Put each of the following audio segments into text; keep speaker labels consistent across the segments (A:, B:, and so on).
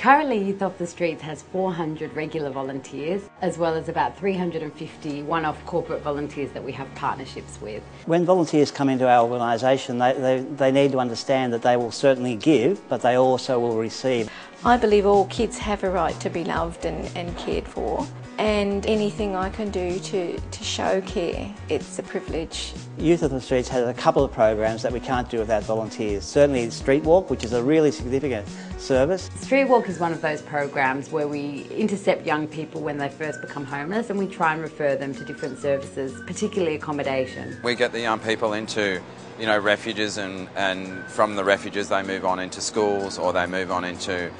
A: Currently, Youth Off the Streets has 400 regular volunteers, as well as about 350 one-off corporate volunteers that we have partnerships with.
B: When volunteers come into our organisation, they need to understand that they will certainly give, but they also will receive.
C: I believe all kids have a right to be loved and cared for, and anything I can do to show care, it's a privilege.
B: Youth Off the Streets has a couple of programs that we can't do without volunteers. Certainly Street Walk, which is a really significant service.
A: Street Walk is one of those programs where we intercept young people when they first become homeless, and we try and refer them to different services, particularly accommodation.
D: We get the young people into refuges, and from the refuges they move on into schools, or they move on into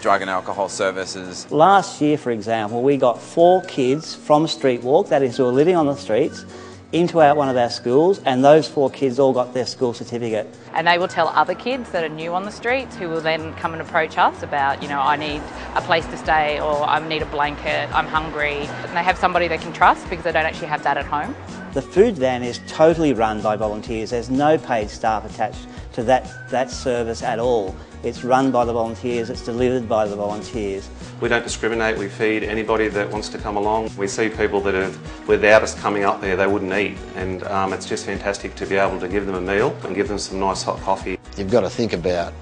D: drug and alcohol services.
B: Last year, for example, we got 4 kids from Street Walk, that is, who were living on the streets, into one of our schools, and those 4 kids all got their school certificate.
E: And they will tell other kids that are new on the streets, who will then come and approach us about, I need a place to stay, or I need a blanket, I'm hungry. And they have somebody they can trust because they don't actually have that at home.
B: The food van is totally run by volunteers. There's no paid staff attached to that service at all. It's run by the volunteers, it's delivered by the volunteers.
F: We don't discriminate, we feed anybody that wants to come along. We see people that without us coming up there, they wouldn't eat, and it's just fantastic to be able to give them a meal and give them some nice hot coffee.
G: You've got to think about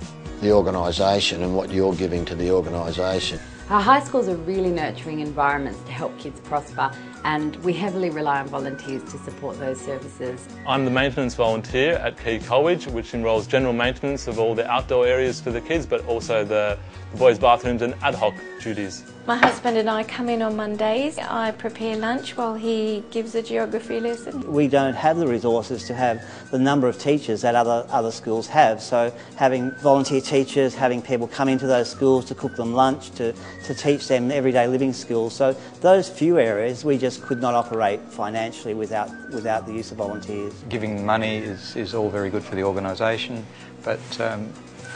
G: the organisation and what you're giving to the organisation.
A: Our high schools are really nurturing environments to help kids prosper, and we heavily rely on volunteers to support those services.
H: I'm the maintenance volunteer at Key College, which involves general maintenance of all the outdoor areas for the kids, but also the boys' bathrooms and ad hoc duties.
C: My husband and I come in on Mondays. I prepare lunch while he gives a geography lesson.
B: We don't have the resources to have the number of teachers that other schools have, so having volunteer teachers, having people come into those schools to cook them lunch, to teach them everyday living skills. So those few areas we just could not operate financially without the use of volunteers.
I: Giving money is all very good for the organisation, but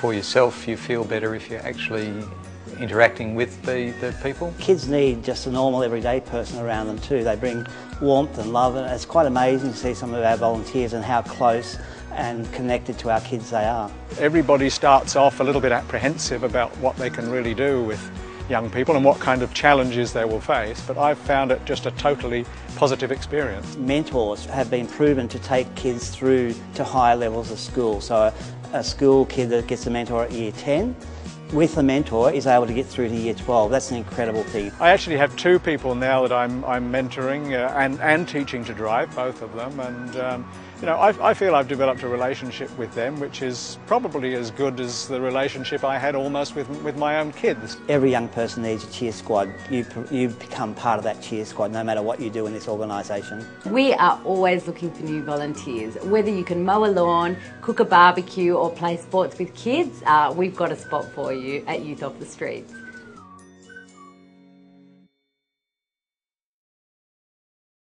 I: for yourself you feel better if you're actually interacting with the people.
B: Kids need just a normal everyday person around them too. They bring warmth and love, and it's quite amazing to see some of our volunteers and how close and connected to our kids they are.
J: Everybody starts off a little bit apprehensive about what they can really do with young people and what kind of challenges they will face, but I've found it just a totally positive experience. Mentors have been proven to take kids through to higher levels of school. So a school kid that gets a mentor at year 10 with a mentor is able to get through to year 12. That's an incredible thing. I actually have 2 people now that I'm mentoring and teaching to drive, both of them, and I feel I've developed a relationship with them which is probably as good as the relationship I had almost with my own kids. Every young person needs a cheer squad. You become part of that cheer squad no matter what you do in this organisation.
A: We are always looking for new volunteers. Whether you can mow a lawn, cook a barbecue or play sports with kids, we've got a spot for you at Youth Off the Streets.